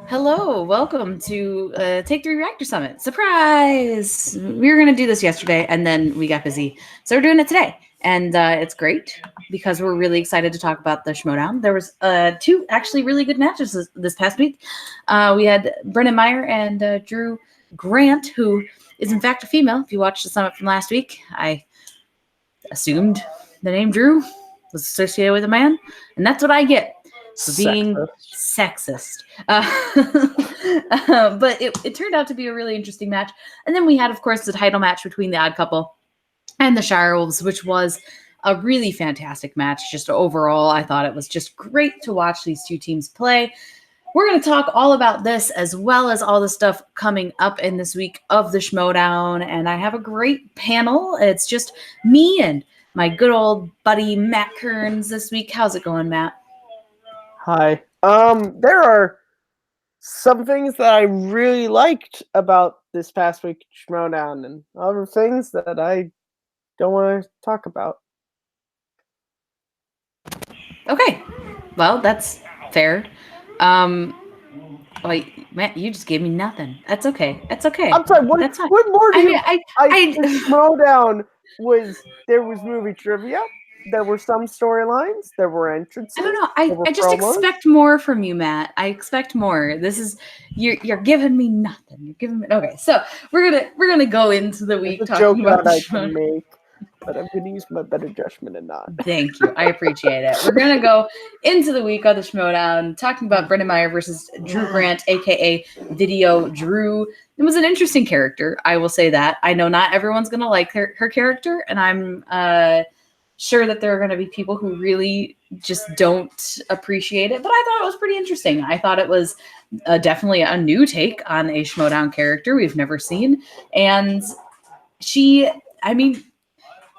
Hello, welcome to Take 3 Reactor Summit. Surprise! We were going to do this yesterday and then we got busy. So we're doing it today. And it's great because we're really excited to talk about the Schmoedown. There was two actually really good matches this past week. We had Brendan Meyer and Drew Grant, who is in fact a female. If you watched the summit from last week, I assumed the name Drew was associated with a man, and that's what I get for being sexist. But it turned out to be a really interesting match. And then we had, of course, the title match between the Odd Couple and the Shirewolves, which was a really fantastic match. Just overall, I thought it was just great to watch these two teams play. We're going to talk all about this as well as all the stuff coming up in this week of the Schmoedown. And I have a great panel. It's just me and my good old buddy Matt Kearns this week. How's it going, Matt? Hi. There are some things that I really liked about this past week Schmoedown and other things that I don't want to talk about. Okay. Well, that's fair. Wait, Matt, you just gave me nothing. That's okay. That's okay. I'm sorry. What more do I Schmoedown was? There was movie trivia. There were some storylines. There were entrances. I don't know. I just expect more from you, Matt. I expect more. This is you're giving me nothing. You're giving me okay. So we're gonna go into the week talking about the can make, but I'm gonna use my better judgment and not. Thank you. I appreciate it. We're gonna go into the week of the Schmoedown, talking about Brendan Meyer versus Drew Grant, aka Video Drew. It was an interesting character. I will say that. I know not everyone's gonna like her character, and I'm sure that there are going to be people who really just don't appreciate it, but I thought it was pretty interesting. I thought it was definitely a new take on a Schmoedown character we've never seen. And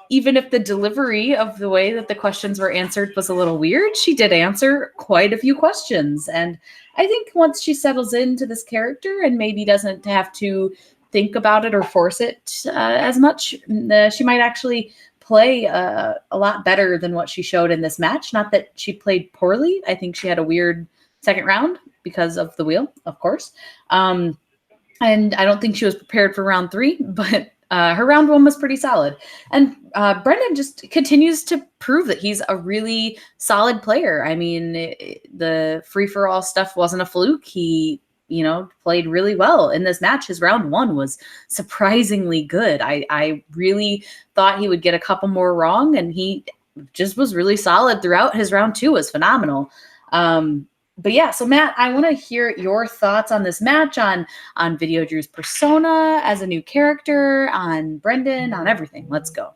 even if the delivery of the way that the questions were answered was a little weird, she did answer quite a few questions. And I think once she settles into this character and maybe doesn't have to think about it or force it as much, she might actually play a lot better than what she showed in this match. Not that she played poorly. I think she had a weird second round because of the wheel, of course. And I don't think she was prepared for round 3, but her round 1 was pretty solid. And Brendan just continues to prove that he's a really solid player. I mean, the free-for-all stuff wasn't a fluke. He played really well in this match. His round 1 was surprisingly good. I really thought he would get a couple more wrong, and he just was really solid throughout. His round 2 was phenomenal. But yeah, so Matt, I want to hear your thoughts on this match, on Video Drew's persona as a new character, on Brendan, on everything. Let's go.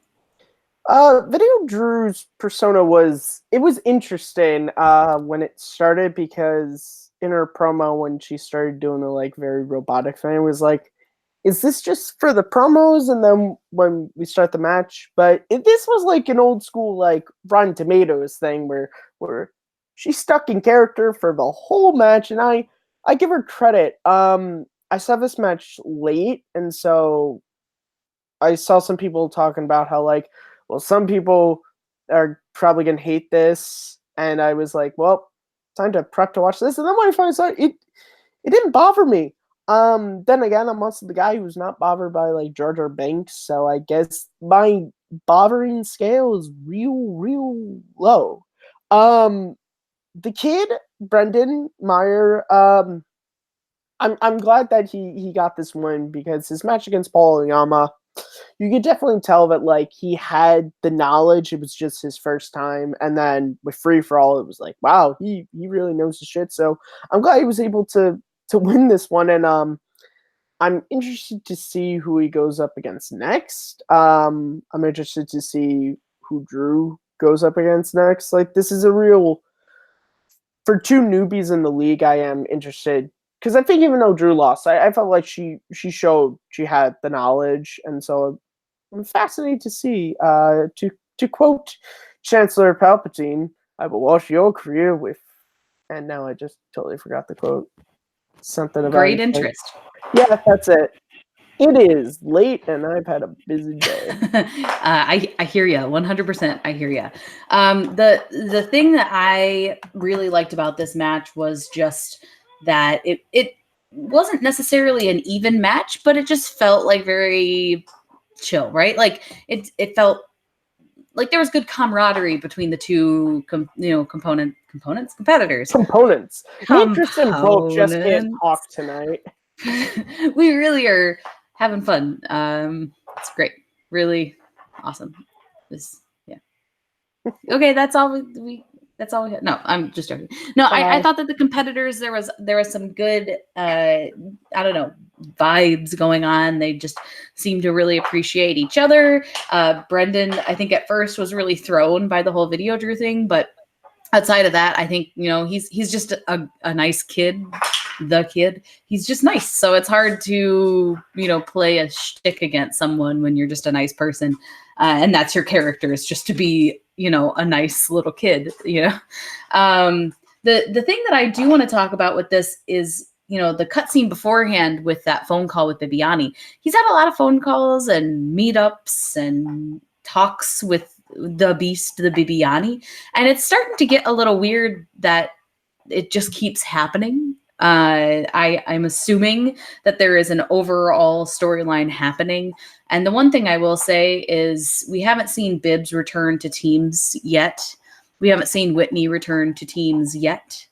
Video Drew's persona was interesting when it started, because in her promo when she started doing the very robotic thing, it was like, is this just for the promos? And then when we start the match, but this was like an old school Rotten Tomatoes thing where she stuck in character for the whole match, and I give her credit. I saw this match late, and so I saw some people talking about how some people are probably gonna hate this, and I was like, well, time to prep to watch this. And then when I finally saw it, it didn't bother me. Then again, I'm also the guy who's not bothered by Jar Jar Binks, so I guess my bothering scale is real low. The kid, Brendan Meyer, I'm glad that he got this win, because his match against Paul Oyama, you could definitely tell that he had the knowledge. It was just his first time, and then with free for all, it was like, wow, he really knows his shit. So I'm glad he was able to win this one, and I'm interested to see who he goes up against next. I'm interested to see who Drew goes up against next. This is a real, for two newbies in the league, I am interested. Because I think even though Drew lost, I felt like she showed she had the knowledge, and so I'm fascinated to see. To quote Chancellor Palpatine, "I will watch your career with," and now I just totally forgot the quote. Something about great interest. Yeah, that's it. It is late, and I've had a busy day. I hear you 100%. I hear you. The thing that I really liked about this match was just that it wasn't necessarily an even match, but it just felt like very chill, right? Like it felt like there was good camaraderie between the two competitors. Me and Kristen both just can't talk tonight. We really are having fun. It's great, really awesome. Okay, that's all that's all we had. No, I'm just joking. No, I thought that the competitors, there was some good I don't know, vibes going on. They just seemed to really appreciate each other. Brendan, I think at first was really thrown by the whole video Drew thing, but outside of that, I think, he's just a nice kid. He's just nice. So it's hard to, play a shtick against someone when you're just a nice person. And that's your character, is just to be, a nice little kid, The thing that I do want to talk about with this is, the cutscene beforehand with that phone call with Bibiani. He's had a lot of phone calls and meetups and talks with the beast, the Bibiani. And it's starting to get a little weird that it just keeps happening. I'm assuming that there is an overall storyline happening. And the one thing I will say is we haven't seen Bibbs return to teams yet. We haven't seen Whitney return to teams yet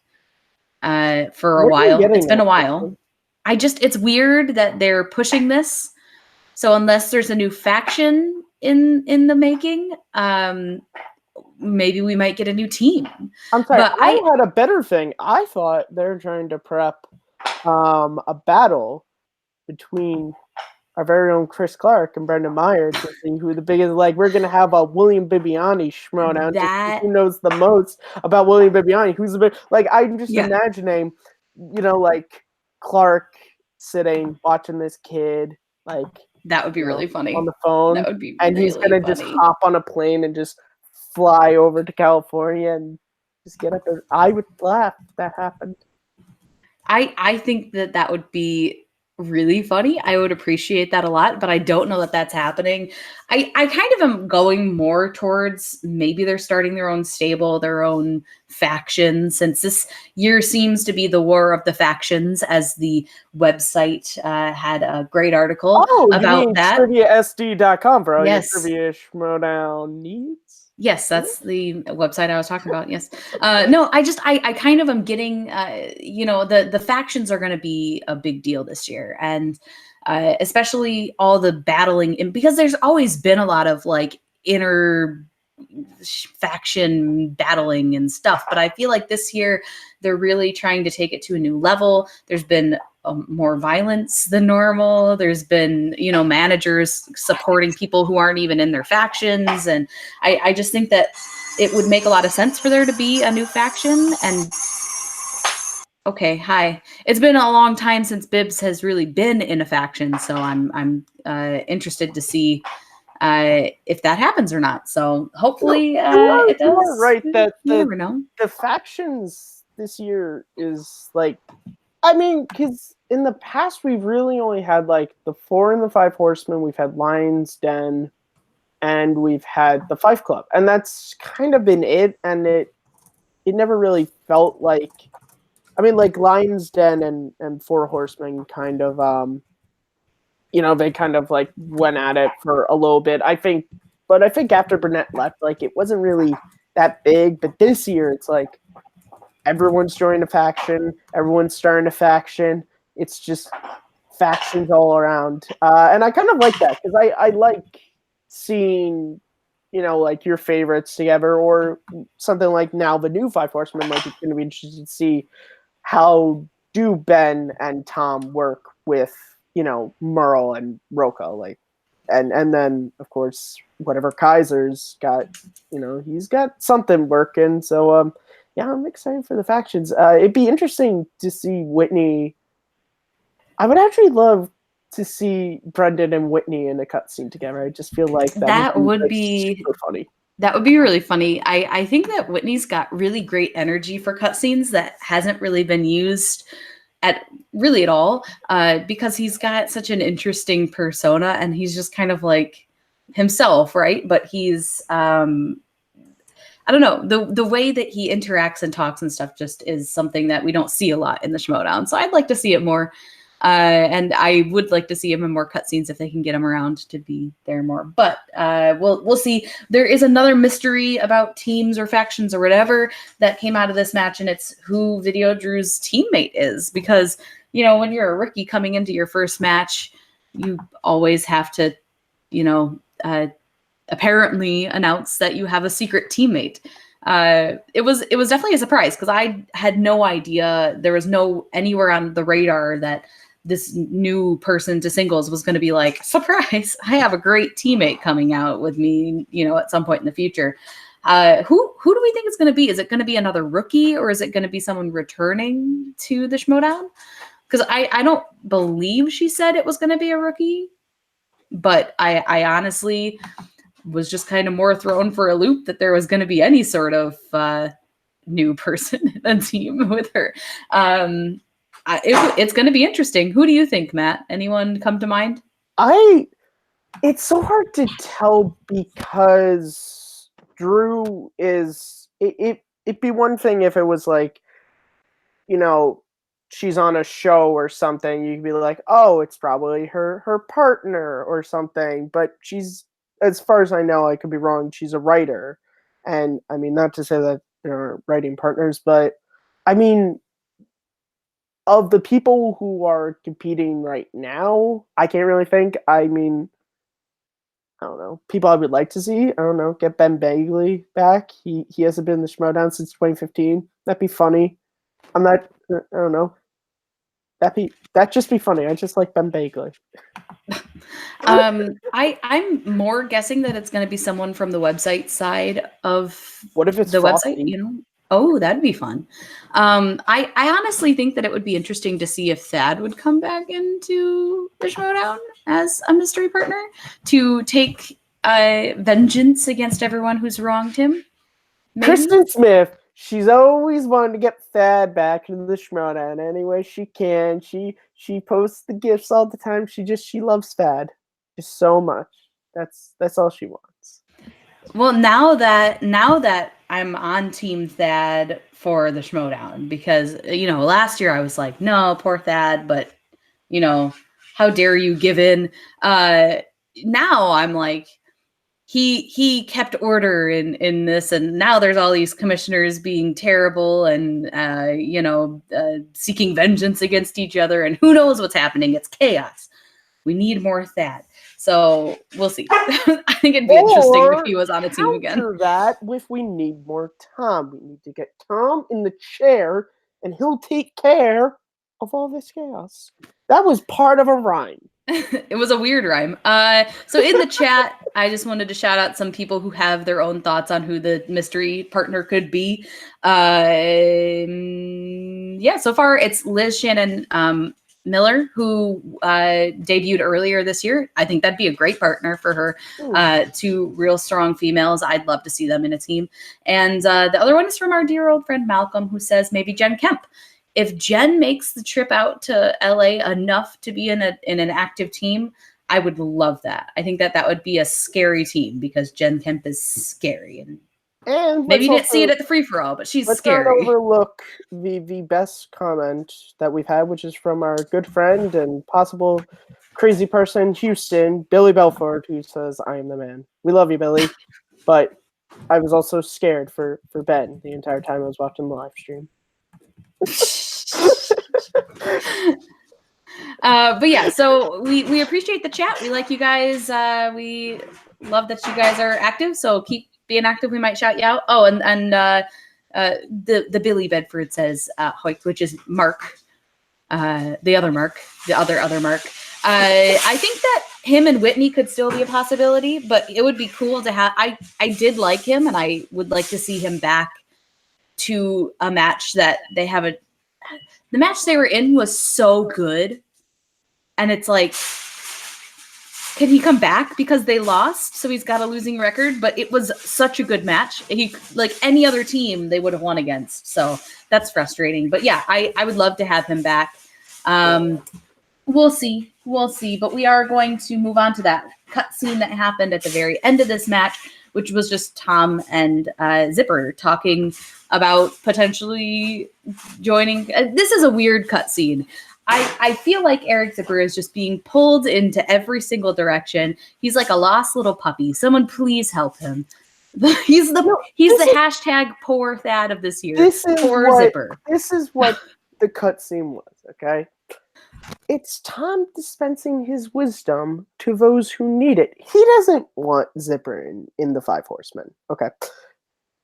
for a while. It's been a while. It's weird that they're pushing this. So unless there's a new faction in the making, maybe we might get a new team. I'm sorry, but I had a better thing. I thought they're trying to prep a battle between our very own Chris Clark and Brendan Meyer to see who the biggest. Like, we're gonna have a William Bibiani Schmoedown. Who knows the most about William Bibiani? Who's the big? Like, I'm just imagining, like Clark sitting watching this kid, like that would be really funny on the phone. That would be, and really he's gonna funny. just hop on a plane and just fly over to California and just get up there. I would laugh if that happened. I think that would be really funny. I would appreciate that a lot, but I don't know that that's happening. I kind of am going more towards maybe they're starting their own stable, their own faction, since this year seems to be the war of the factions, as the website had a great article about that. TriviaSD.com for all your Yes. trivia Schmoedown needs. Yes, that's the website I was talking about. Yes. No, I kind of am getting, the factions are going to be a big deal this year. And especially all the battling, and because there's always been a lot of like inner faction battling and stuff. But I feel like this year they're really trying to take it to a new level. There's been more violence than normal. There's been, managers supporting people who aren't even in their factions. And I just think that it would make a lot of sense for there to be a new faction. And okay, hi. It's been a long time since Bibbs has really been in a faction. So I'm interested to see if that happens or not. So hopefully it does. You're right that you never know. The factions this year is like, I mean, because in the past we've really only had like the 4 and the 5 Horsemen. We've had Lion's Den, and we've had the Fife Club, and that's kind of been it. And it never really felt like, I mean, like Lion's Den and 4 Horsemen kind of, they kind of like went at it for a little bit. I think after Burnett left, like it wasn't really that big. But this year, it's like everyone's joining a faction, everyone's starting a faction. It's just factions all around, and I kind of like that because I like seeing, like your favorites together, or something like now the new 5 Horsemen. Like, it's going to be interesting to see how do Ben and Tom work with, Merle and Roka, like, and then of course whatever Kaiser's got, he's got something working. So yeah, I'm excited for the factions. It'd be interesting to see Whitney. I would actually love to see Brendan and Whitney in a cutscene together. I just feel like that would be super funny. That would be really funny. I think that Whitney's got really great energy for cutscenes that hasn't really been used at all, because he's got such an interesting persona, and he's just kind of like himself, right? But he's I don't know, the way that he interacts and talks and stuff just is something that we don't see a lot in the Schmoedown. So I'd like to see it more. And I would like to see him in more cutscenes if they can get him around to be there more. But we'll see. There is another mystery about teams or factions or whatever that came out of this match, and it's who Video Drew's teammate is. Because, you know, when you're a rookie coming into your first match, you always have to, you know, apparently announce that you have a secret teammate. It was definitely a surprise because I had no idea. There was no anywhere on the radar that this new person to singles was going to be like, surprise, I have a great teammate coming out with me, you know, at some point in the future. Who do we think it's going to be? Is it going to be another rookie, or is it going to be someone returning to the Schmoedown? Because I don't believe she said it was going to be a rookie, but I honestly was just kind of more thrown for a loop that there was going to be any sort of new person in a team with her. It's going to be interesting. Who do you think, Matt? Anyone come to mind? It's so hard to tell because Drew is it'd be one thing if it was like, you know, she's on a show or something. You could be like, oh, it's probably her partner or something. But she's, as far as I know, I could be wrong, she's a writer. And I mean, not to say that they're writing partners, but I mean, of the people who are competing right now, I can't really think. I mean, I don't know. People I would like to see, I don't know, get Ben Bagley back. He hasn't been in the Schmoedown since 2015. That'd be funny. I don't know. That'd just be funny. I just like Ben Bagley. I'm more guessing that it's going to be someone from the website side of what if it's the Frosty? website, you know? Oh, that'd be fun. I honestly think that it would be interesting to see if Thad would come back into the Schmoedown as a mystery partner to take vengeance against everyone who's wronged him. Maybe? Kristen Smith, she's always wanted to get Thad back into the Schmoedown any way she can. She posts the gifts all the time. She loves Thad just so much. That's all she wants. Well, now that I'm on Team Thad for the Schmoedown, because, you know, last year I was like, no, poor Thad, but, you know, how dare you give in? Now I'm like, he kept order in this, and now there's all these commissioners being terrible and seeking vengeance against each other, and who knows what's happening? It's chaos. We need more Thad. So we'll see. I think it'd be interesting if he was on a team again. That if we need more Tom, we need to get Tom in the chair, and he'll take care of all this chaos. That was part of a rhyme. It was a weird rhyme. So in the chat, I just wanted to shout out some people who have their own thoughts on who the mystery partner could be. Yeah, so far it's Liz Shannon Miller, who debuted earlier this year. I think that'd be a great partner for her. Two real strong females. I'd love to see them in a team. And the other one is from our dear old friend Malcolm, who says maybe Jen Kemp. If Jen makes the trip out to LA enough to be in an active team, I would love that. I think that would be a scary team because Jen Kemp is scary. And maybe you didn't see it at the free-for-all, but she's scary. Let's not overlook the best comment that we've had, which is from our good friend and possible crazy person in Houston, Billy Belford, who says, I am the man. We love you, Billy. But I was also scared for Ben the entire time I was watching the live stream. But yeah, so we appreciate the chat. We like you guys. We love that you guys are active. So keep being active. We might shout you out. Oh, and the Billy Bedford says Hoyt, which is Mark, the other Mark. I think that him and Whitney could still be a possibility, but it would be cool to have. I did like him, and I would like to see him back to a match that they have the match they were in was so good. And it's like, can he come back because they lost? So he's got a losing record, but it was such a good match. He, like any other team they would have won against. So that's frustrating, but yeah, I would love to have him back. We'll see, but we are going to move on to that cutscene that happened at the very end of this match, which was just Tom and Zipper talking about potentially joining. This is a weird cutscene. I feel like Eric Zipper is just being pulled into every single direction. He's like a lost little puppy. Someone please help him. He's the hashtag poor Thad of this year. Poor Zipper. This is what the cutscene was, okay? It's Tom dispensing his wisdom to those who need it. He doesn't want Zipper in the Five Horsemen, okay?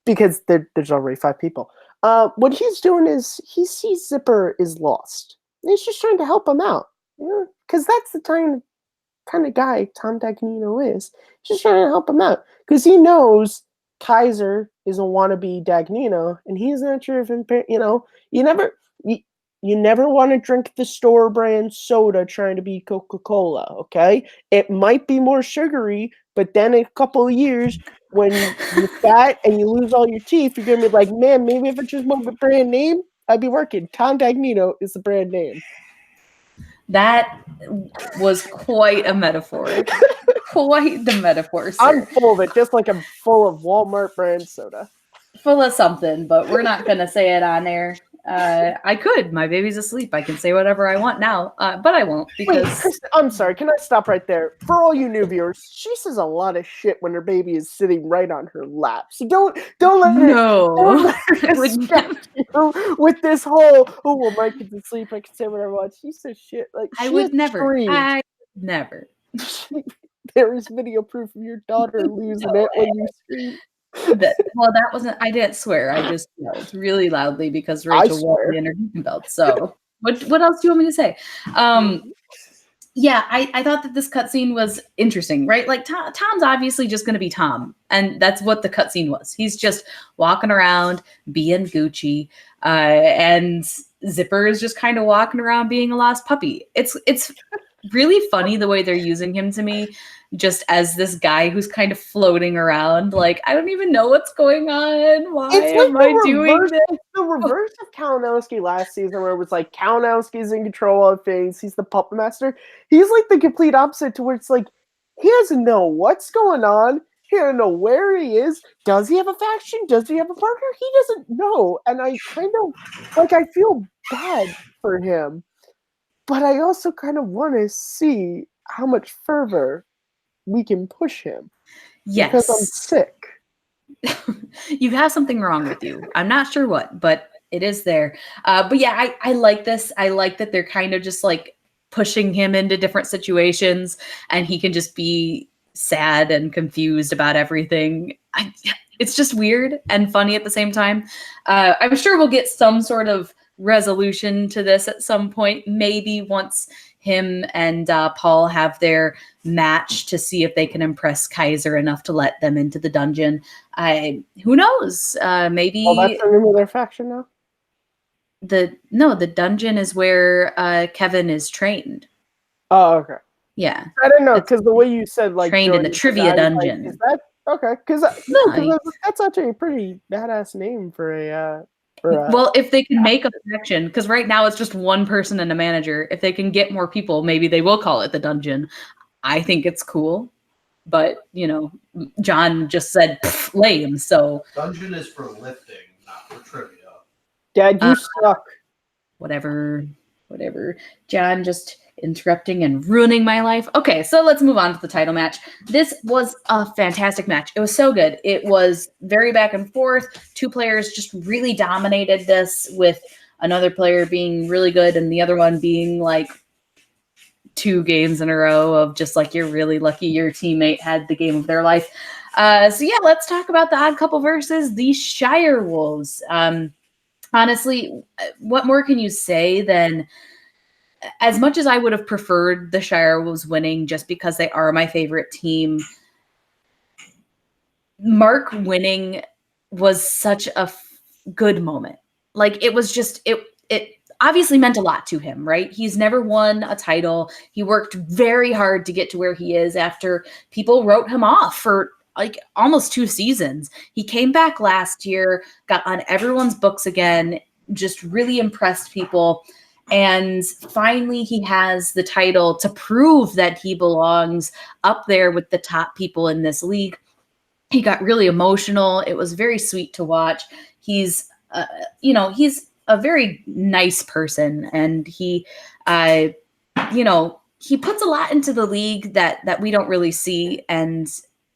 Because there's already 5 people. What he's doing is he sees Zipper is lost. And he's just trying to help him out. Because that's the kind of guy Tom Dagnino is. He's just trying to help him out. Because he knows Kaiser is a wannabe Dagnino, and he's not sure if you never want to drink the store brand soda trying to be Coca-Cola, okay? It might be more sugary, but then in a couple of years, when you're fat and you lose all your teeth, you're going to be like, man, maybe if I just want the brand name, I'd be working. Tom Dagnino is the brand name. That was quite a metaphor. Quite the metaphor, sir. I'm full of it, just like I'm full of Walmart brand soda. Full of something, but we're not going to say it on air. I could. My baby's asleep. I can say whatever I want now, but I won't because. Wait, Kristen, I'm sorry. Can I stop right there? For all you new viewers, she says a lot of shit when her baby is sitting right on her lap. So don't let her distract you with this whole. Oh well, my kid's asleep. I can say whatever I want. She says shit like I would never. I would never. There is video proof of your daughter losing it when you scream. That wasn't. I didn't swear. I just yelled really loudly because Rachel wore the energy belt. So what else do you want me to say? Yeah, I thought that this cutscene was interesting, right? Like Tom's obviously just going to be Tom, and that's what the cutscene was. He's just walking around being Gucci, and Zipper is just kind of walking around being a lost puppy. It's really funny the way they're using him to me, just as this guy who's kind of floating around. Like, I don't even know what's going on. Why am I doing this? It's the reverse of Kalinowski last season, where it was like Kalinowski's in control of things. He's the puppet master. He's like the complete opposite, to where it's like he doesn't know what's going on. He doesn't know where he is. Does he have a faction? Does he have a partner? He doesn't know. And I kind of I feel bad for him. But I also kind of want to see how much further we can push him. Yes. Because I'm sick. You have something wrong with you. I'm not sure what, but it is there. But yeah, I like this. I like that they're kind of just like pushing him into different situations and he can just be sad and confused about everything. It's just weird and funny at the same time. I'm sure we'll get some sort of resolution to this at some point, maybe once him and Paul have their match to see if they can impress Kaiser enough to let them into the dungeon. Who knows? Maybe. Oh, that's the name of their faction now? The dungeon is where Kevin is trained. Oh, okay. Yeah. I don't know, because the way you said like trained in the trivia dungeon. Like, is that okay? Because that's actually a pretty badass name for a. Well, if they can make a faction, because right now it's just one person and a manager. If they can get more people, maybe they will call it the dungeon. I think it's cool, but John just said lame. So dungeon is for lifting, not for trivia. Dad, you suck. Whatever. John just interrupting and ruining my life. Okay, so let's move on to the title match. This was a fantastic match. It was so good. It was very back and forth. 2 players just really dominated this, with another player being really good and the other one being like 2 games in a row of just like, you're really lucky your teammate had the game of their life. So yeah, let's talk about the Odd Couple versus the Shirewolves. Honestly, what more can you say than, as much as I would have preferred the Shirewolves winning just because they are my favorite team, Mark winning was such a good moment. Like, it was just, it obviously meant a lot to him, right? He's never won a title. He worked very hard to get to where he is after people wrote him off for like almost 2 seasons. He came back last year, got on everyone's books again, just really impressed people. And finally, he has the title to prove that he belongs up there with the top people in this league. he got really emotional. It was very sweet to watch. He's, he's a very nice person, and he, he puts a lot into the league that we don't really see, and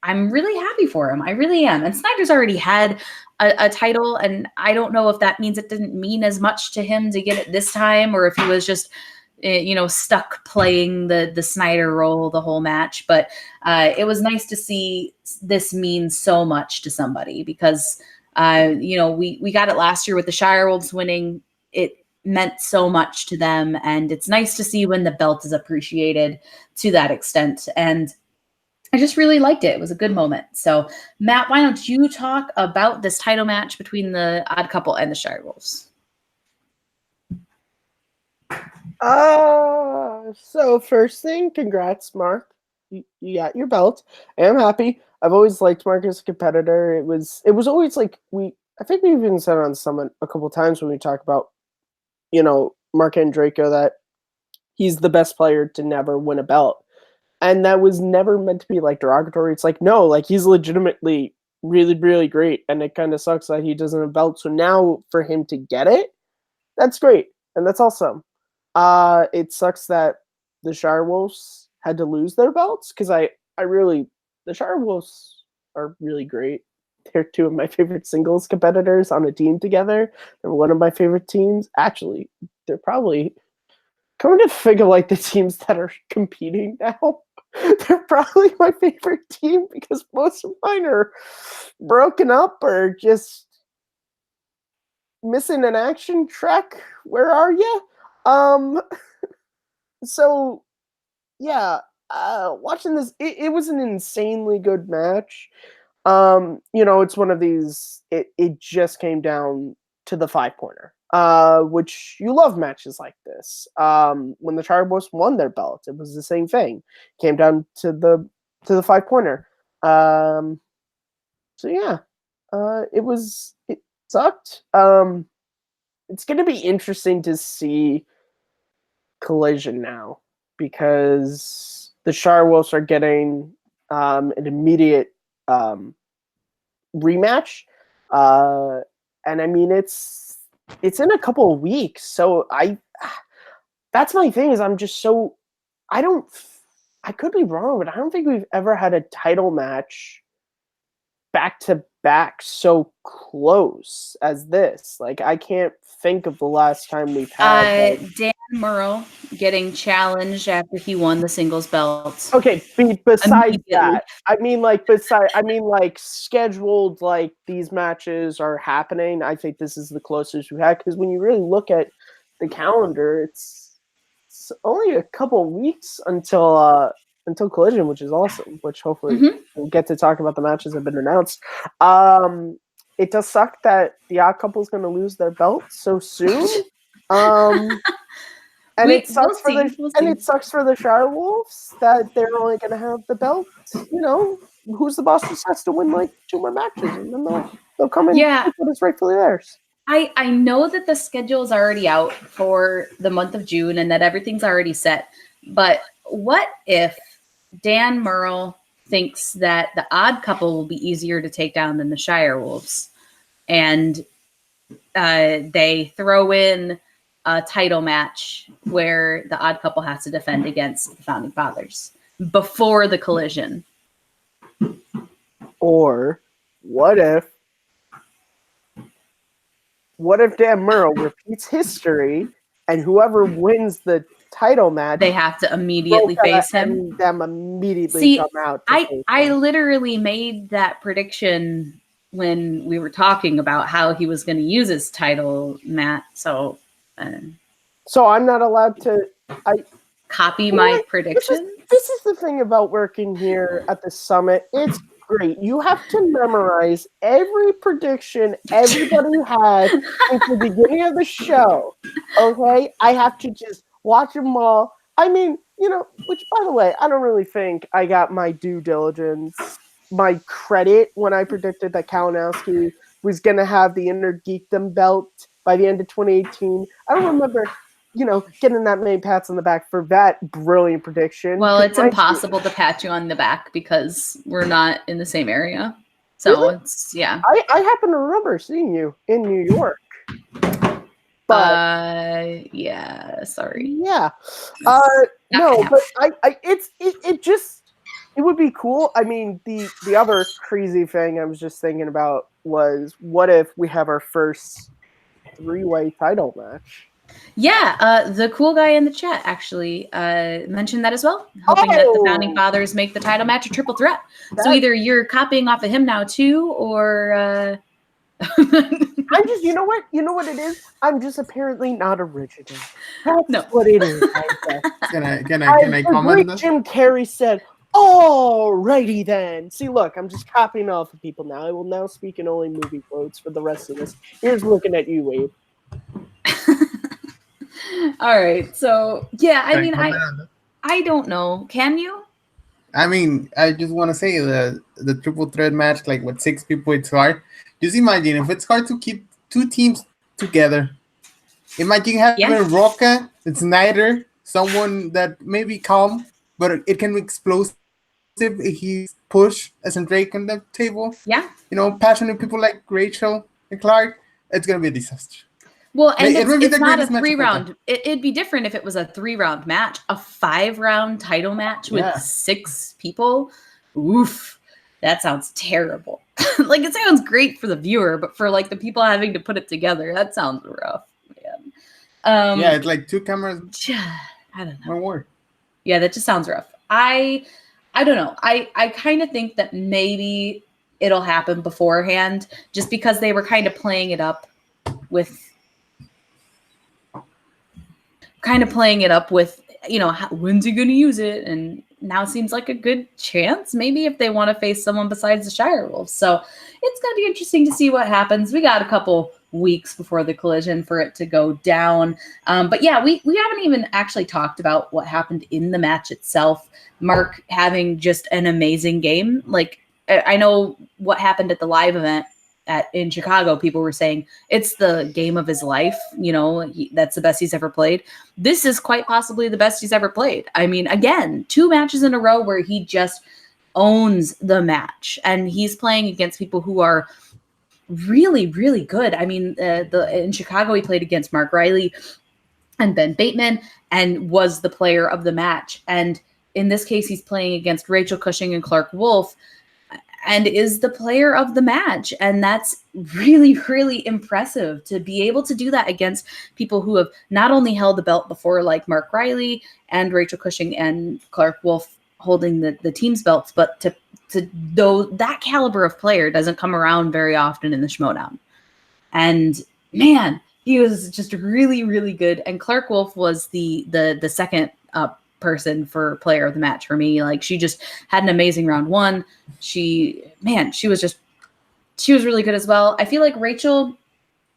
I'm really happy for him. I really am. And Snyder's already had a title, and I don't know if that means it didn't mean as much to him to get it this time, or if he was just stuck playing the Snyder role the whole match. But it was nice to see this mean so much to somebody, because we got it last year with the Shirewolves winning. It meant so much to them, and it's nice to see when the belt is appreciated to that extent. And I just really liked it. It was a good moment. So, Matt, why don't you talk about this title match between the Odd Couple and the Shirewolves? So first thing, congrats, Mark. You got your belt. I am happy. I've always liked Mark as a competitor. It was always like I think we even said on Summit a couple times when we talk about, Mark and Draco, that he's the best player to never win a belt. And that was never meant to be like derogatory. It's like, no, like he's legitimately really, really great. And it kind of sucks that he doesn't have a belt. So now for him to get it, that's great. And that's awesome. It sucks that the Shirewolves had to lose their belts, because the Shirewolves are really great. They're two of my favorite singles competitors on a team together. They're one of my favorite teams. Actually, they're probably, coming to think of like the teams that are competing now, they're probably my favorite team, because most of mine are broken up or just missing an action track. Where are you? So yeah, watching this, it was an insanely good match. It's one of these, it just came down to the 5-pointer, which you love matches like this. When the Shirewolves won their belt, it was the same thing. Came down to the 5-pointer. So yeah, it sucked. It's going to be interesting to see Collision now, because the Shirewolves are getting an immediate rematch, and I mean it's in a couple of weeks. So that's my thing, is I'm just so I could be wrong, but I don't think we've ever had a title match back to back so close as this. Like, I can't think of the last time we've had Dan Murrow getting challenged after he won the singles belt. Okay, besides that, I mean, like scheduled, like these matches are happening. I think this is the closest we had, because when you really look at the calendar, it's only a couple weeks until Collision, which is awesome. Which hopefully we'll get to talk about the matches that have been announced. It does suck that the Odd Couple is going to lose their belt so soon. And it sucks for the Shirewolves that they're only going to have the belt. Who's the boss just has to win like 2 more matches, and then they'll come in and what is rightfully theirs. I know that the schedule is already out for the month of June and that everything's already set. But what if Dan Murrow thinks that the Odd Couple will be easier to take down than the Shirewolves, and they throw in a title match where the Odd Couple has to defend against the Founding Fathers before the Collision? Or what if Dan Murrow repeats history, and whoever wins the title match, they have to immediately face him? And them immediately come out. I literally made that prediction when we were talking about how he was going to use his title, Matt. So I'm not allowed to copy my prediction. This is the thing about working here at the Summit. It's great. You have to memorize every prediction everybody had since the beginning of the show. Okay? I have to just watch them all. I mean, which, by the way, I don't really think I got my due diligence, my credit, when I predicted that Kalinowski was going to have the Inner Geekdom belt by the end of 2018. I don't remember, getting that many pats on the back for that brilliant prediction. Well, it's impossible to pat you on the back because we're not in the same area. So Really? it's yeah. I happen to remember seeing you in New York. But Yeah, sorry. yeah. Not No, gonna but it would be cool. I mean, the other crazy thing I was just thinking about was what if we have our first three-way title match? Yeah, the cool guy in the chat actually mentioned that as well, hoping that the Founding Fathers make the title match a triple threat. So either you're copying off of him now too, or I'm just, you know what it is? I'm just apparently not original. That's what it is, I guess. Can I comment? Great Jim Carrey said, "Alrighty then." See, look, I'm just copying off of people now. I will now speak in only movie quotes for the rest of this. Here's looking at you, Wade. All right, so yeah, I mean, I don't know. Can you? I mean, I just want to say the triple threat match, like with 6 people, it's hard. Just imagine if it's hard to keep 2 teams together. Imagine having Roca, Snyder, someone that may be calm, but it can be explosive if he's pushed as a Drake on the table. Yeah. You know, passionate people like Rachel and Clark. It's gonna be a disaster. Well, and it's not a 3-round. It'd be different if it was a 3-round match. A 5-round title match with 6 people. Oof, that sounds terrible. Like, it sounds great for the viewer, but for like the people having to put it together, that sounds rough, man. Yeah, it's like 2 cameras. I don't know. One word. Yeah, that just sounds rough. I don't know. I kind of think that maybe it'll happen beforehand, just because they were kind of playing it up with. You know, when's he going to use it? And now seems like a good chance, maybe, if they want to face someone besides the Shirewolves. So it's going to be interesting to see what happens. We got a couple weeks before the collision for it to go down. But yeah, we haven't even actually talked about what happened in the match itself. Mark having just an amazing game. Like, I know what happened at the live event in Chicago, people were saying it's the game of his life. You know, that's the best he's ever played. This is quite possibly the best he's ever played. I mean, again, 2 matches in a row where he just owns the match, and he's playing against people who are really, really good. I mean, in Chicago, he played against Mark Riley and Ben Bateman and was the player of the match. And in this case, he's playing against Rachel Cushing and Clark Wolf, and is the player of the match. And that's really, really impressive to be able to do that against people who have not only held the belt before, like Mark Riley and Rachel Cushing and Clark Wolf holding the team's belts, but to though that caliber of player doesn't come around very often in the Schmoedown. And man, he was just really, really good. And Clark Wolf was the second person for player of the match for me. Like, she just had an amazing round 1. She was really good as well. I feel like Rachel,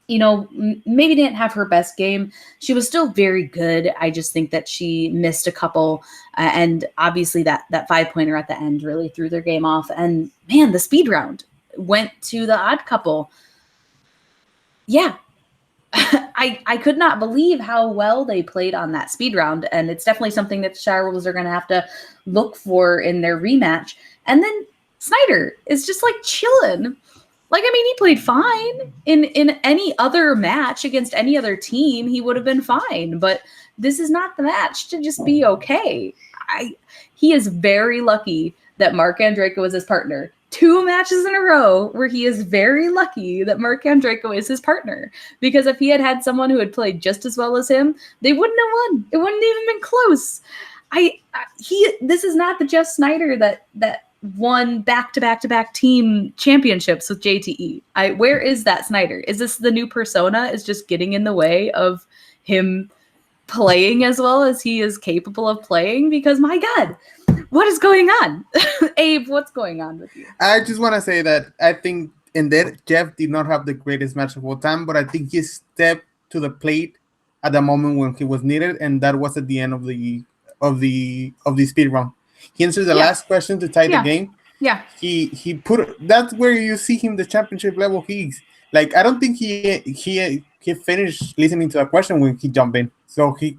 you know, maybe didn't have her best game. She was still very good. I just think that she missed a couple, and obviously that 5-pointer at the end really threw their game off. And man, the speed round went to the odd couple. Yeah. I could not believe how well they played on that speed round, and it's definitely something that the Shirewolves are going to have to look for in their rematch. And then Snyder is just like chilling. Like, I mean, he played fine in any other match against any other team. He would have been fine, but this is not the match to just be okay. He is very lucky that Mark Andreyko is his partner. 2 matches in a row where he is very lucky that Mark Andreyko is his partner. Because if he had someone who had played just as well as him, they wouldn't have won. It wouldn't even been close. This is not the Jeff Snyder that won back-to-back-to-back team championships with JTE. Where is that Snyder? Is this the new persona is just getting in the way of him playing as well as he is capable of playing? Because my God, what is going on? Abe, what's going on with you? I just want to say that I think indeed Jeff did not have the greatest match of all time, but I think he stepped to the plate at the moment when he was needed, and that was at the end of the speed run. He answered the last question to tie the game. Yeah. He put that's where you see him the championship level. He's like, I don't think he finished listening to a question when he jumped in. So he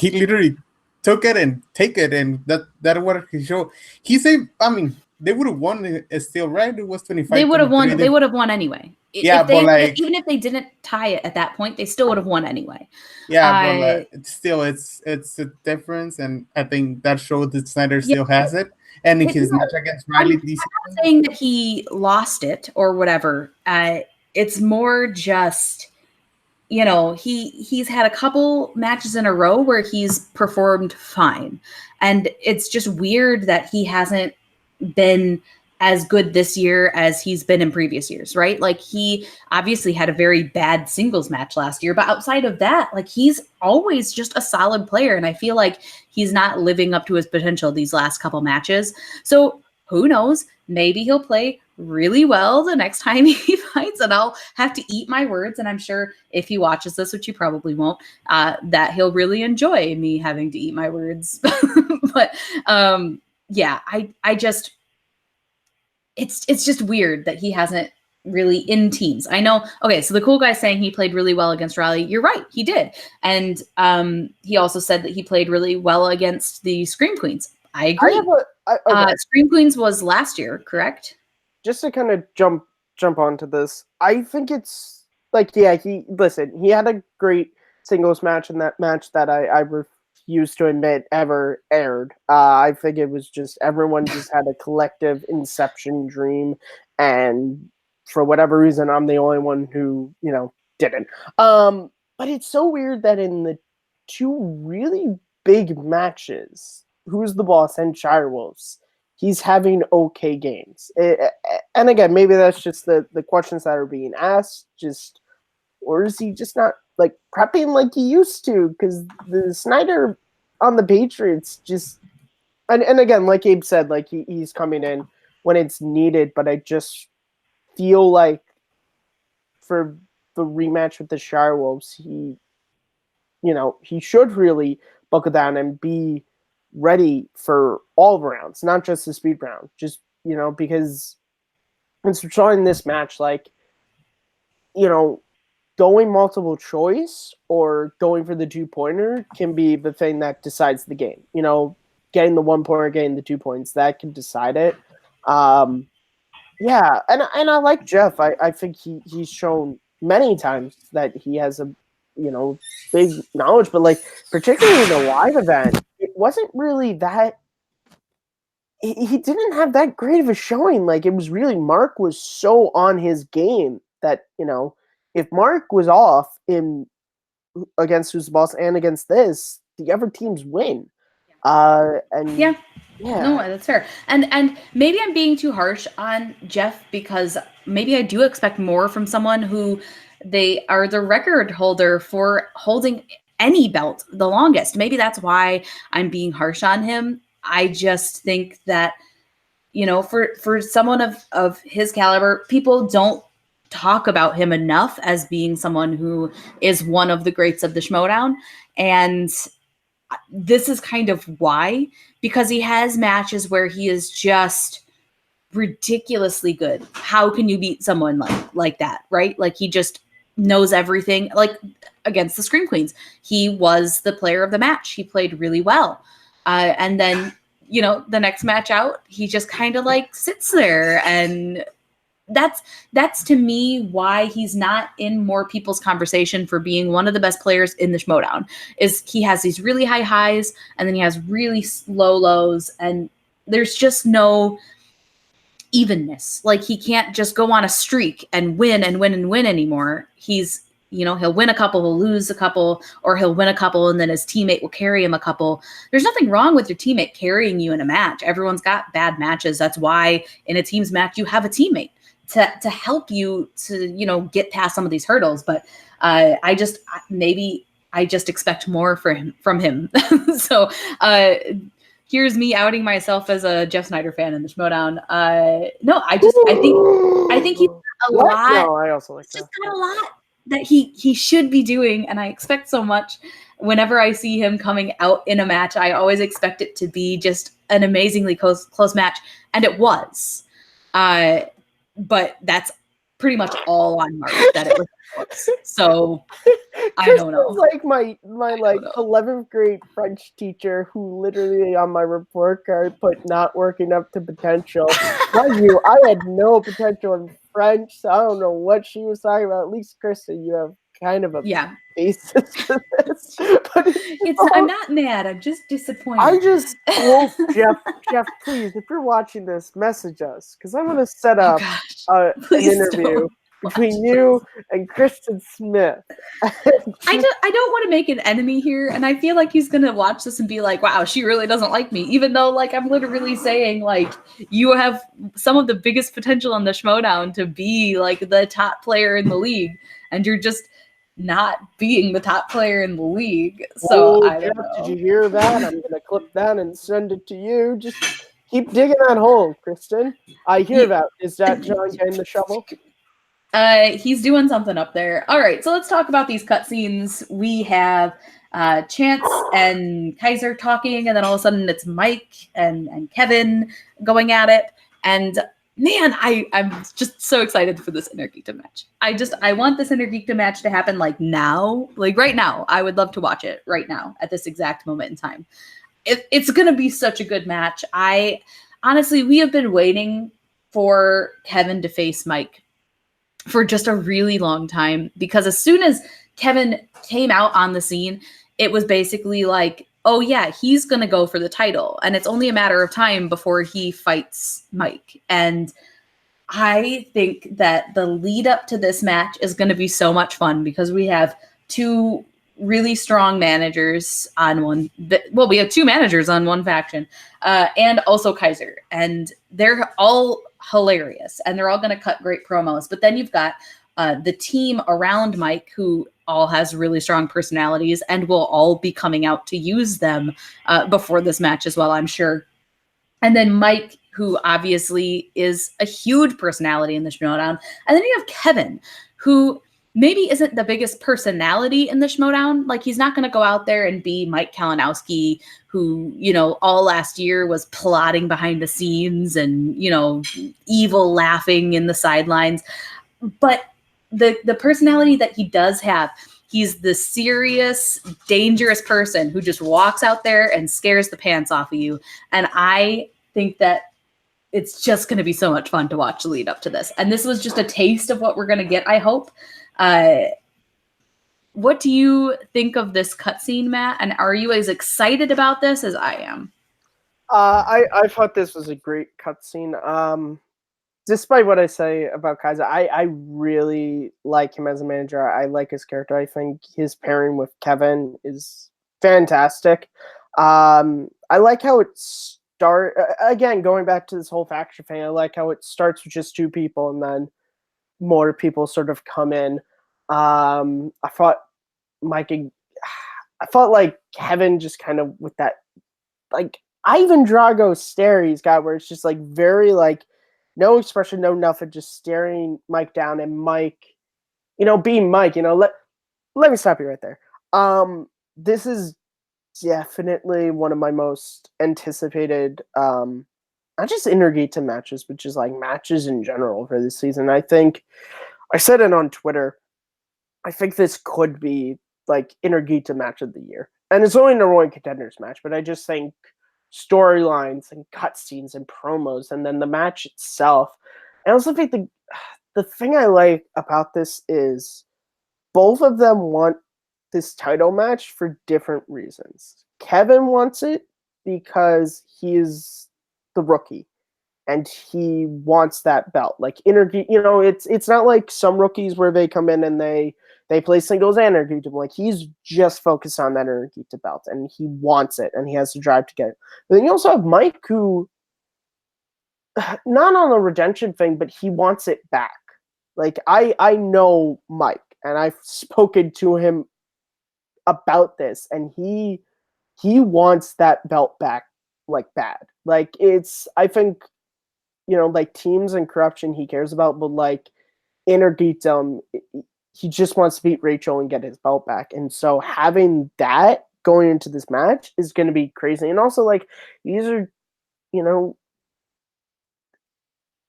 literally took it and take it, and that what he showed. He said, I mean, they would have won it still, right? It was 25. They would have won. 23. They would have won anyway. Yeah, if they, but like, even if they didn't tie it at that point, they still would have won anyway. yeah, but like, it's a difference, and I think that showed that Snyder still has it. And in his match against Riley, I'm not saying that he lost it or whatever. It's more just, you know, he's had a couple matches in a row where he's performed fine, and it's just weird that he hasn't been as good this year as he's been in previous years, right? Like, he obviously had a very bad singles match last year, but outside of that, like, he's always just a solid player. And I feel like he's not living up to his potential these last couple matches. So who knows? Maybe he'll play really well the next time he fights, and I'll have to eat my words. And I'm sure if he watches this, which he probably won't, that he'll really enjoy me having to eat my words. But yeah, I just, it's just weird that he hasn't really in teams. I know. Okay, so the cool guy saying he played really well against Raleigh. You're right, he did. And he also said that he played really well against the Scream Queens. I agree. Okay. Scream Queens was last year, correct? Just to kind of jump onto this, I think it's like, yeah, he had a great singles match in that match that I refuse to admit ever aired. I think it was just everyone just had a collective inception dream, and for whatever reason, I'm the only one who, you know, didn't. But it's so weird that in the two really big matches, Who's the Boss and Shirewolves, he's having okay games. And again, maybe that's just the questions that are being asked, or is he just not like prepping like he used to? Because the Snyder on the Patriots just, and again, like Abe said, like he's coming in when it's needed, but I just feel like for the rematch with the Shirewolves, he should really buckle down and be ready for all rounds, not just the speed round. Just, because it's showing this match, like, going multiple choice or going for the 2-pointer can be the thing that decides the game. Getting the 1-pointer, getting the 2 points, that can decide it. Yeah, and I like Jeff. I think he's shown many times that he has a big knowledge, but like particularly in the live event, it wasn't really that. He didn't have that great of a showing. Like, it was really, Mark was so on his game that if Mark was off in against Who's the Boss and against this, the other teams win. And yeah. No, that's fair. And maybe I'm being too harsh on Jeff, because maybe I do expect more from someone who they are the record holder for holding any belt the longest. Maybe that's why I'm being harsh on him. I just think that, for someone of his caliber, people don't talk about him enough as being someone who is one of the greats of the Schmoedown. And this is kind of why, because he has matches where he is just ridiculously good. How can you beat someone like that, right? Like, he just knows everything. Like, against the Scream Queens, he was the player of the match. He played really well. And then, the next match out, he just kind of like sits there, and that's to me why he's not in more people's conversation for being one of the best players in the Schmoedown. Is he has these really high highs, and then he has really low lows, and there's just no evenness. Like, he can't just go on a streak and win and win and win anymore. He's, he'll win a couple, he'll lose a couple, or he'll win a couple and then his teammate will carry him a couple. There's nothing wrong with your teammate carrying you in a match. Everyone's got bad matches. That's why in a team's match, you have a teammate to help you to, get past some of these hurdles. But I just expect more from him. So here's me outing myself as a Jeff Snyder fan in the Schmoedown. No, I think he's got a lot. No, I also like that. Just got a lot that he should be doing, and I expect so much. Whenever I see him coming out in a match, I always expect it to be just an amazingly close match, and it was. But that's pretty much all on Mark that it was books. So I don't know. Like my like know. 11th grade French teacher who literally on my report card put not working up to potential. Mind you, I had no potential in French, so I don't know what she was talking about. At least, Kristen, you have kind of a basis for this. But I'm not mad. I'm just disappointed. I just hope Jeff, please, if you're watching this, message us because I'm going to set up an interview between you and Kristen Smith. I don't want to make an enemy here, and I feel like he's gonna watch this and be like, "Wow, she really doesn't like me," even though like I'm literally saying like you have some of the biggest potential on the Schmoedown to be like the top player in the league, and you're just not being the top player in the league. So I don't know. Did you hear that? I'm gonna clip that and send it to you. Just keep digging that hole, Kristen. I hear that. Is that John getting the shovel? He's doing something up there. All right, so let's talk about these cutscenes. We have Chance and Kaiser talking, and then all of a sudden it's Mike and Kevin going at it. And man, I'm just so excited for this Intergeekdom match. I want this Intergeekdom match to happen like now, like right now. I would love to watch it right now at this exact moment in time. It's going to be such a good match. Honestly, we have been waiting for Kevin to face Mike for just a really long time, because as soon as Kevin came out on the scene, it was basically like, oh yeah, he's going to go for the title. And it's only a matter of time before he fights Mike. And I think that the lead up to this match is going to be so much fun because we have two really strong managers on one. Well, we have two managers on one faction and also Kaiser. And they're all hilarious and they're all going to cut great promos. But then you've got the team around Mike who all has really strong personalities and will all be coming out to use them before this match as well, I'm sure. And then Mike, who obviously is a huge personality in the Schmoedown. And then you have Kevin, who maybe isn't the biggest personality in the Schmoedown. Like, he's not going to go out there and be Mike Kalinowski, who, you know, all last year was plotting behind the scenes and, you know, evil laughing in the sidelines. But the personality that he does have, he's the serious, dangerous person who just walks out there and scares the pants off of you. And I think that it's just going to be so much fun to watch the lead up to this. And this was just a taste of what we're going to get, I hope. What do you think of this cutscene, Matt? And are you as excited about this as I am? I thought this was a great cutscene. Despite what I say about Kaiser, I really like him as a manager. I like his character. I think his pairing with Kevin is fantastic. I like how it again, going back to this whole faction thing, I like how it starts with just two people and then more people sort of come in. I thought like Kevin just kind of with that, like, Ivan Drago stare he's got where it's just like very like no expression, no nothing, just staring Mike down, and Mike, you know, being Mike, you know, let me stop you right there. This is definitely one of my most anticipated not just Intergeekdom matches, but just like matches in general for this season. I think I said it on Twitter. I think this could be like Intergeekdom match of the year. And it's only an Roaring Contenders match, but I just think storylines and cutscenes and promos and then the match itself. I also think the thing I like about this is both of them want this title match for different reasons. Kevin wants it because he is the rookie and he wants that belt. Like you know, it's not like some rookies where they come in and they play singles and Intergeekdom. Like, he's just focused on that Intergeekdom belt and he wants it and he has to drive to get it. But then you also have Mike, who not on the redemption thing, but he wants it back. Like, I know Mike and I've spoken to him about this and he wants that belt back like bad. Like, I think, you know, like teams and corruption he cares about, but like Intergeekdom, he just wants to beat Rachel and get his belt back. And so having that going into this match is going to be crazy. And also, like, these are, you know,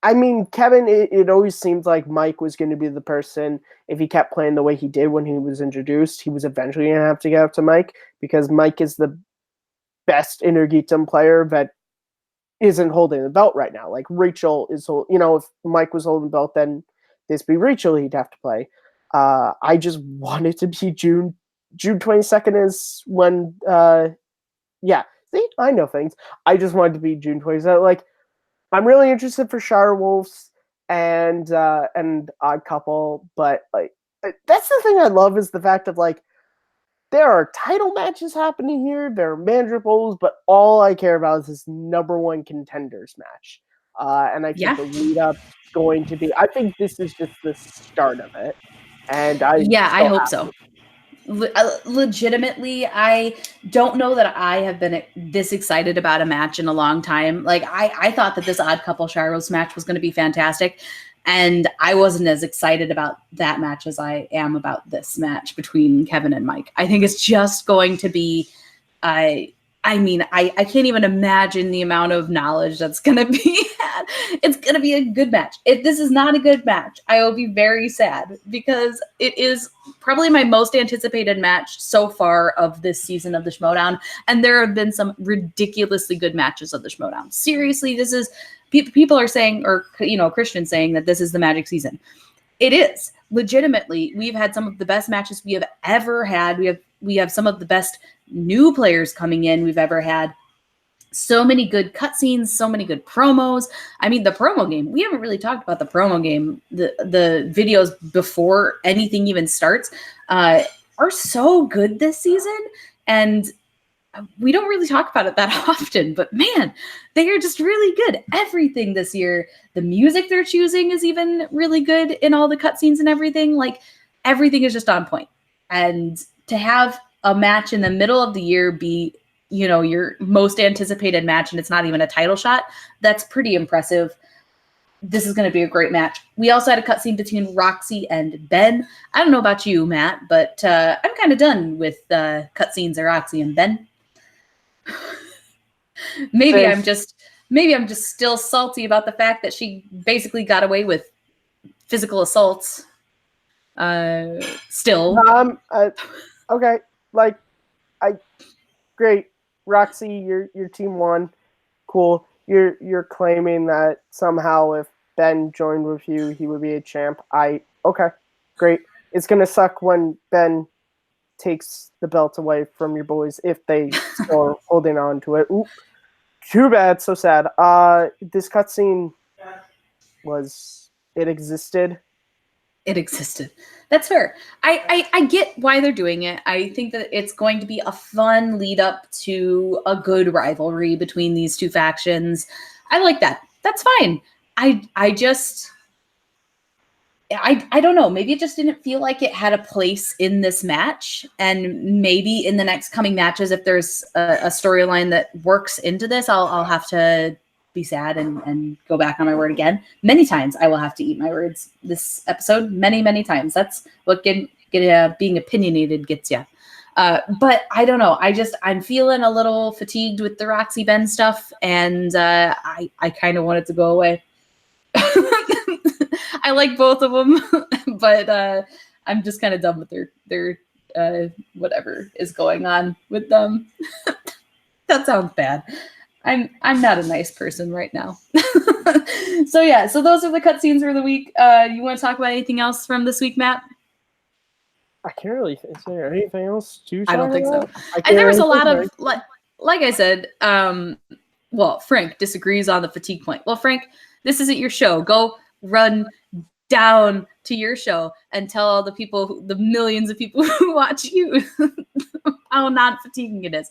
I mean, Kevin, it always seemed like Mike was going to be the person, if he kept playing the way he did when he was introduced, he was eventually going to have to get up to Mike, because Mike is the best Intergeekdom player that isn't holding the belt right now. Like, Rachel is, if Mike was holding the belt, then this be Rachel he'd have to play. I just want it to be June 22nd is when, see, I know things. I just wanted to be June 22nd. Like, I'm really interested for Shirewolves and Odd Couple, but like that's the thing I love is the fact of like there are title matches happening here, there are manager bowls, but all I care about is this number one contenders match. And I think the lead up going to be. I think this is just the start of it, and I hope so. Legitimately, I don't know that I have been this excited about a match in a long time. Like I thought that this Odd Couple Shirewolves match was going to be fantastic, and I wasn't as excited about that match as I am about this match between Kevin and Mike. I think it's just going to be, I can't even imagine the amount of knowledge that's going to be had. It's going to be a good match. If this is not a good match, I will be very sad because it is probably my most anticipated match so far of this season of the Schmoedown. And there have been some ridiculously good matches of the Schmoedown. Seriously, this is, people are saying, or, Christian saying that this is the magic season. It is. Legitimately, we've had some of the best matches we have ever had. We have some of the best new players coming in we've ever had. So many good cutscenes, so many good promos. I mean, the promo game, we haven't really talked about the promo game. The videos before anything even starts are so good this season. And we don't really talk about it that often, but man, they are just really good. Everything this year, the music they're choosing is even really good in all the cutscenes and everything. Like, everything is just on point. And to have a match in the middle of the year be, your most anticipated match, and it's not even a title shot, that's pretty impressive. This is going to be a great match. We also had a cutscene between Roxy and Ben. I don't know about you, Matt, but I'm kind of done with cutscenes of Roxy and Ben. Maybe I'm just still salty about the fact that she basically got away with physical assaults. Still. Okay. Like, great. Roxy, your team won. Cool. You're claiming that somehow if Ben joined with you, he would be a champ. Okay. Great. It's gonna suck when Ben takes the belt away from your boys if they still are holding on to it. Ooh, too bad. So sad. This cutscene existed. It existed. That's fair. I get why they're doing it. I think that it's going to be a fun lead up to a good rivalry between these two factions. I like that. That's fine. I don't know. Maybe it just didn't feel like it had a place in this match. And maybe in the next coming matches, if there's a storyline that works into this, I'll have to be sad and go back on my word again. Many times I will have to eat my words this episode. Many, many times. That's what being opinionated gets you. But I don't know. I'm feeling a little fatigued with the Roxy Ben stuff, and I kind of want it to go away. I like both of them, but I'm just kind of done with their whatever is going on with them. That sounds bad. I'm not a nice person right now. So those are the cutscenes for the week. You want to talk about anything else from this week, Matt? I can't really think. Is there anything else to talk I don't think about? so. And there was a lot of like I said. Well, Frank disagrees on the fatigue point. Well, Frank, this isn't your show. Go run down to your show and tell all the millions of people who watch you how not fatiguing it is.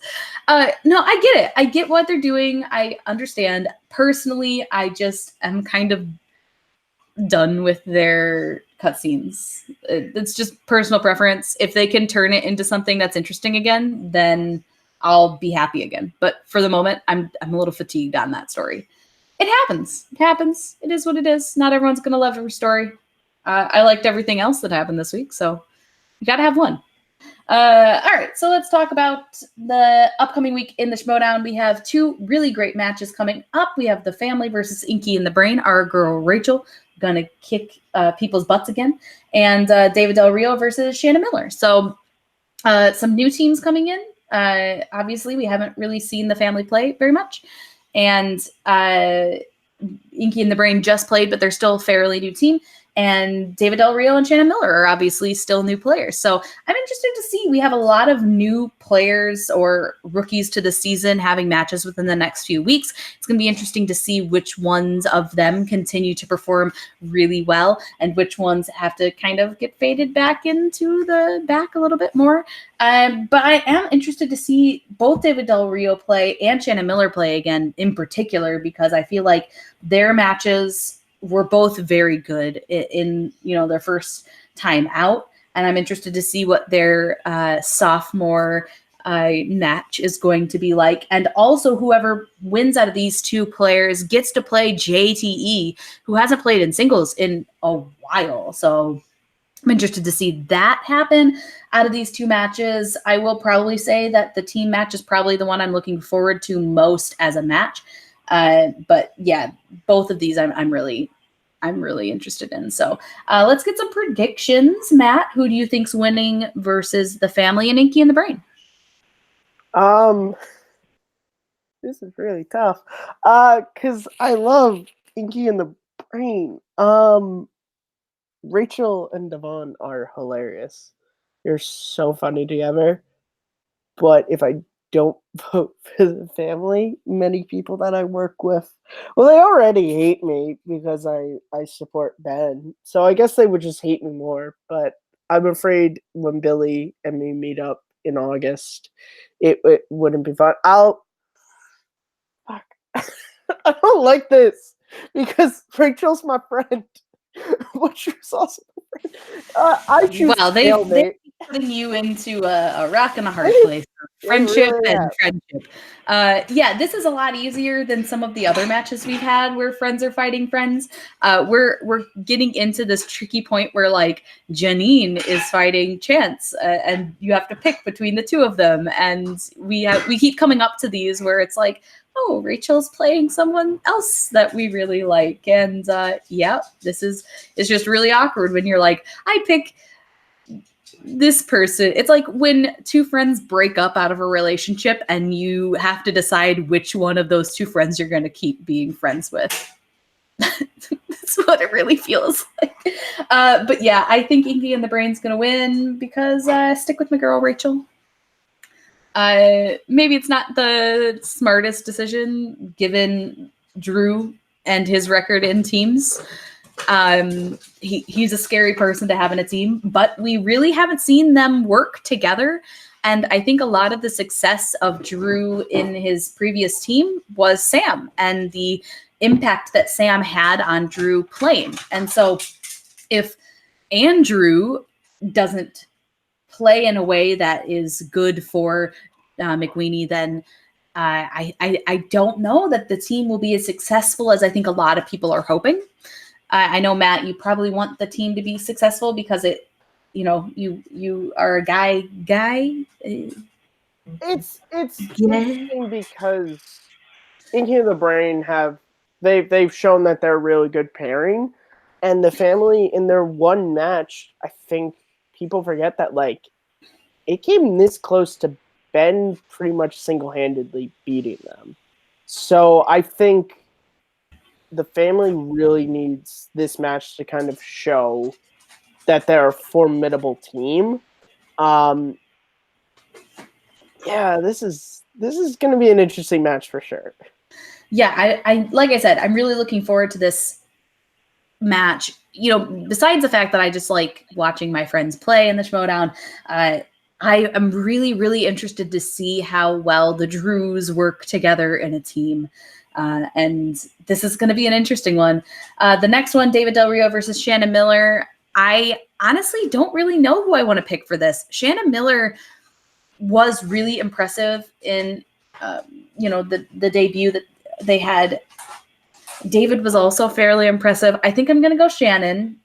No, I get it. I get what they're doing. I understand. Personally, I just am kind of done with their cutscenes. It's just personal preference. If they can turn it into something that's interesting again, then I'll be happy again. But for the moment, I'm a little fatigued on that story. It happens. It happens. It is what it is. Not everyone's going to love every story. I liked everything else that happened this week, so you got to have one. All right, so let's talk about the upcoming week in the Schmoedown. We have 2 really great matches coming up. We have the family versus Inky and the Brain. Our girl Rachel gonna kick people's butts again, and David Del Rio versus Shannon Miller. So some new teams coming in. Obviously, we haven't really seen the family play very much, and Inky and the Brain just played, but they're still a fairly new team. And David Del Rio and Shannon Miller are obviously still new players. So I'm interested to see. We have a lot of new players or rookies to the season having matches within the next few weeks. It's going to be interesting to see which ones of them continue to perform really well and which ones have to kind of get faded back into the back a little bit more. But I am interested to see both David Del Rio play and Shannon Miller play again in particular, because I feel like their matches were both very good in their first time out, and I'm interested to see what their sophomore match is going to be like. And also, whoever wins out of these 2 players gets to play JTE, who hasn't played in singles in a while. So I'm interested to see that happen out of these 2 matches. I will probably say that the team match is probably the one I'm looking forward to most as a match. But yeah, both of these I'm really interested in. So let's get some predictions. Matt, who do you think's winning versus the family and Inky and the Brain? This is really tough. Because I love Inky and the Brain. Rachel and Devon are hilarious. They're so funny together. But if I don't vote for the family, many people that I work with, well, they already hate me because I support Ben. So I guess they would just hate me more. But I'm afraid when Billy and me meet up in August, it wouldn't be fun. Fuck. I don't like this because Rachel's my friend. But you're also my friend. I choose they're putting you into a rock and a hard place. Friendship really and friendship. Yeah, this is a lot easier than some of the other matches we've had where friends are fighting friends. We're getting into this tricky point where like Janine is fighting Chance, and you have to pick between the 2 of them. And we keep coming up to these where it's like, oh, Rachel's playing someone else that we really like, and it's just really awkward when you're like, I pick this person. It's like when 2 friends break up out of a relationship and you have to decide which one of those 2 friends you're going to keep being friends with. That's what it really feels like. But yeah, I think Inky and the Brain's going to win because stick with my girl Rachel. Maybe it's not the smartest decision given Drew and his record in teams. He's a scary person to have in a team, but we really haven't seen them work together. And I think a lot of the success of Drew in his previous team was Sam and the impact that Sam had on Drew playing. And so if Andrew doesn't play in a way that is good for McWeeny, then I don't know that the team will be as successful as I think a lot of people are hoping. I know, Matt, you probably want the team to be successful because you are a guy. It's interesting because Inky and the Brain they've shown that they're a really good pairing, and the family in their one match, I think people forget that like it came this close to Ben pretty much single-handedly beating them. So I think the family really needs this match to kind of show that they're a formidable team. Yeah, this is going to be an interesting match for sure. Yeah, I like I said, I'm really looking forward to this match. Besides the fact that I just like watching my friends play in the Schmoedown, I am really, really interested to see how well the Drews work together in a team. And this is going to be an interesting one. The next one, David Del Rio versus Shannon Miller. I honestly don't really know who I want to pick for this. Shannon Miller was really impressive in, the debut that they had. David was also fairly impressive. I think I'm going to go Shannon.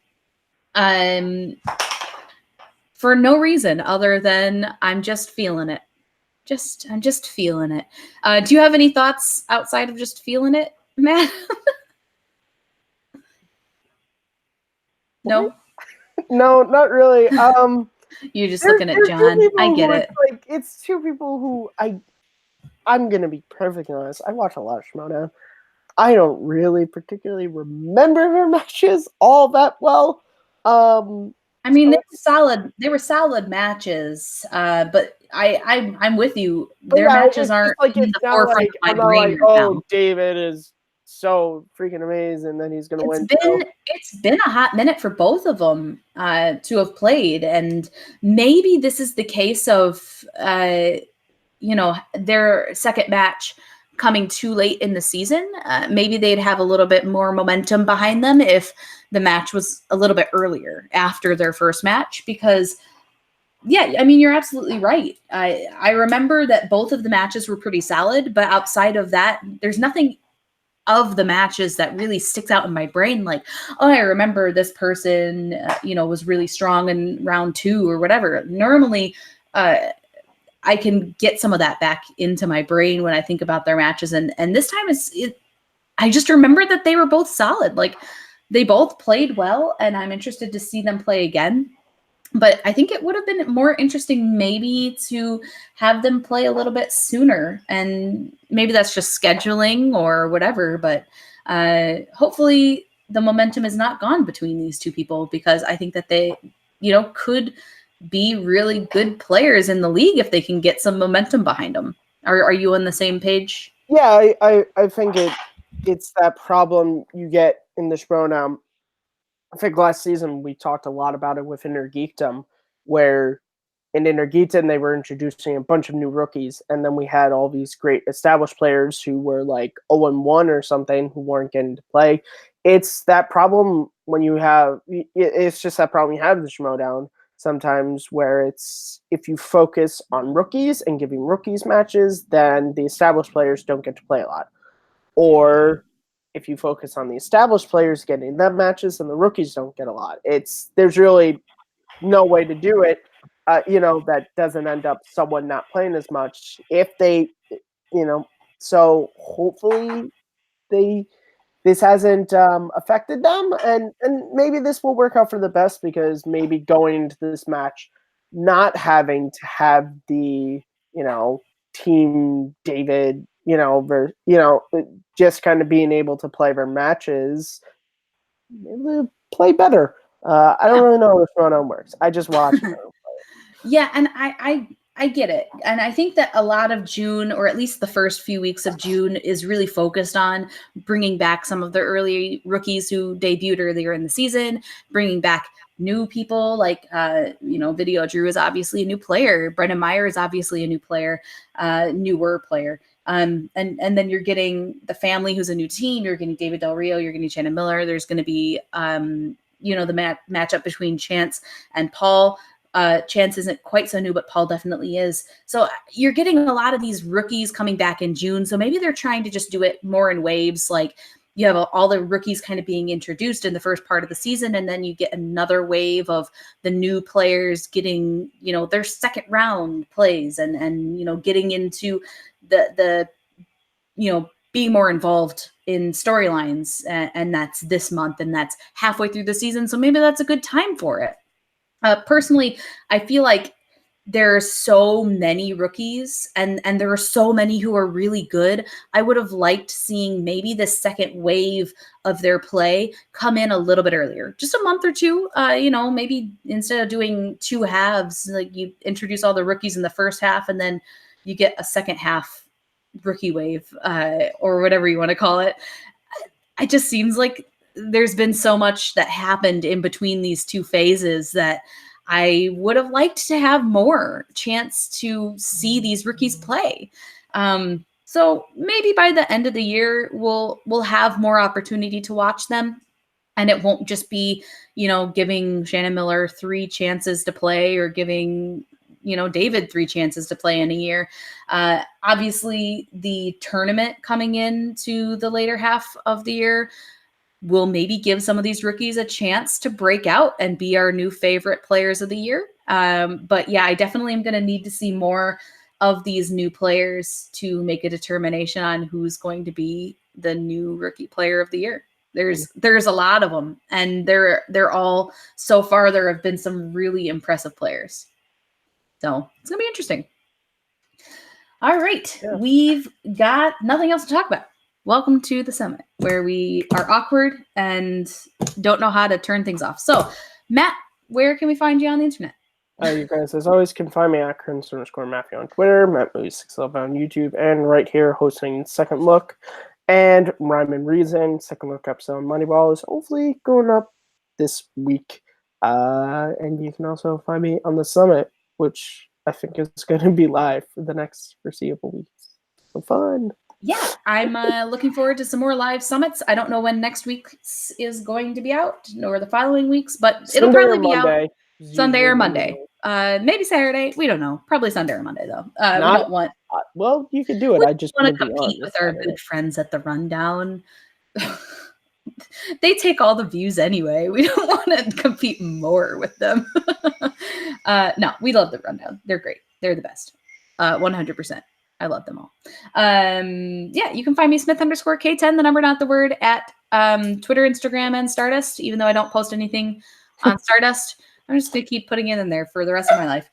for no reason other than I'm just feeling it. I'm just feeling it. Do you have any thoughts outside of just feeling it, Matt? No, No, not really. you're just looking at John. I get it. Like, it's two people who I'm gonna be perfectly honest. I watch a lot of Schmoedown. I don't really particularly remember their matches all that well. I mean, they were solid matches, but I'm with you. Their matches aren't like in it's the not forefront like of my I'm not brain like, right oh, now. David is so freaking amazing that he's gonna win. It's been a hot minute for both of them to have played, and maybe this is the case of their second match coming too late in the season. Maybe they'd have a little bit more momentum behind them if the match was a little bit earlier after their first match, because yeah, I mean, you're absolutely right. I remember that both of the matches were pretty solid, but outside of that, there's nothing of the matches that really sticks out in my brain. Like, oh, I remember this person, was really strong in round 2 or whatever. Normally, I can get some of that back into my brain when I think about their matches. And this time I just remember that they were both solid. Like, they both played well, and I'm interested to see them play again. But I think it would have been more interesting maybe to have them play a little bit sooner. And maybe that's just scheduling or whatever. But hopefully the momentum is not gone between these two people, because I think that they, could be really good players in the league if they can get some momentum behind them. Are you on the same page? Yeah, I think it's that problem you get in the Schmoedown. I think last season we talked a lot about it with Inner Geekdom, where in Inner Geekdom they were introducing a bunch of new rookies, and then we had all these great established players who were like 0-1 or something who weren't getting to play. It's that problem when you have it's just that problem you have in the Schmoedown sometimes, where it's if you focus on rookies and giving rookies matches, then the established players don't get to play a lot. Or if you focus on the established players getting them matches and the rookies don't get a lot. There's really no way to do it, that doesn't end up someone not playing as much if they, so hopefully this hasn't affected them, and maybe this will work out for the best, because maybe going into this match not having to have the team David just kind of being able to play their matches, play better. I don't really know how this Schmoedown works. I just watch it. Yeah, and I get it. And I think that a lot of June, or at least the first few weeks of June, is really focused on bringing back some of the early rookies who debuted earlier in the season, bringing back new people like, Video Drew is obviously a new player. Brendan Meyer is obviously a new player, newer player. And then you're getting the family who's a new team. You're getting David Del Rio. You're getting Shannon Miller. There's going to be, the matchup between Chance and Paul. Chance isn't quite so new, but Paul definitely is. So you're getting a lot of these rookies coming back in June. So maybe they're trying to just do it more in waves. Like, you have all the rookies kind of being introduced in the first part of the season, and then you get another wave of the new players getting, their second round plays and getting into the being more involved in storylines. And that's this month, and that's halfway through the season. So maybe that's a good time for it. Personally, I feel like there's so many rookies and there are so many who are really good. I would have liked seeing maybe the second wave of their play come in a little bit earlier, just a month or two. Maybe instead of doing 2 halves, like you introduce all the rookies in the first half and then you get a second half rookie wave, or whatever you want to call it. It just seems like there's been so much that happened in between these 2 phases that I would have liked to have more chance to see these rookies play. So maybe by the end of the year, we'll have more opportunity to watch them. And it won't just be, giving Shannon Miller 3 chances to play, or giving, David 3 chances to play in a year. Obviously, the tournament coming into the later half of the year will maybe give some of these rookies a chance to break out and be our new favorite players of the year. But yeah, I definitely am going to need to see more of these new players to make a determination on who's going to be the new rookie player of the year. There's a lot of them, and they're all, so far there have been some really impressive players. So it's gonna be interesting. All right, Yeah. we've got nothing else to talk about. Welcome to the summit, where we are awkward and don't know how to turn things off. So, Matt, where can we find you on the internet? You guys, as always, can find me at Kearns_Matthew on Twitter, MattMovies611 on YouTube, and right here hosting Second Look and Rhyme and Reason. Second Look episode on Moneyball is hopefully going up this week. And you can also find me on the summit, which I think is going to be live for the next foreseeable weeks. So fun. Yeah, I'm looking forward to some more live summits. I don't know when next week is going to be out, nor the following weeks, but it'll probably be out Sunday or Monday. Maybe Saturday. We don't know. Probably Sunday or Monday, though. We don't want. Well, you can do it. I just want to compete with our good friends at the Rundown. They take all the views anyway. We don't want to compete more with them. No, we love the Rundown. They're great. They're the best. 100%. I love them all. Yeah, you can find me Smith_K10, the number, not the word, at Twitter, Instagram, and Stardust. Even though I don't post anything on Stardust, I'm just going to keep putting it in there for the rest of my life.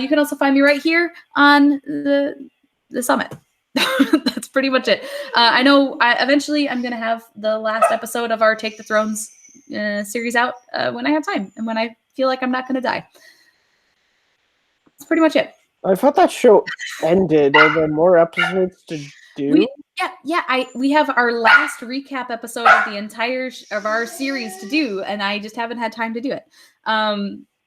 You can also find me right here on the summit. That's pretty much it. I know eventually I'm going to have the last episode of our Take the Thrones series out when I have time and when I feel like I'm not going to die. That's pretty much it. I thought that show ended. Are there more episodes to do? We have our last recap episode of the entire of our series to do, and I just haven't had time to do it.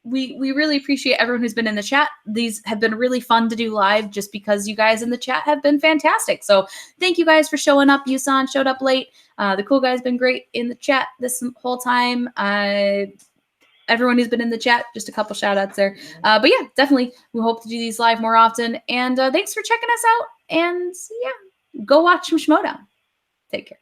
We really appreciate everyone who's been in the chat. These have been really fun to do live just because you guys in the chat have been fantastic. So thank you guys for showing up. Yusan showed up late. The cool guy's been great in the chat this whole time. Everyone who's been in the chat, just a couple shout outs there. But yeah, definitely we hope to do these live more often. And thanks for checking us out. And yeah, go watch some Schmoedown. Take care.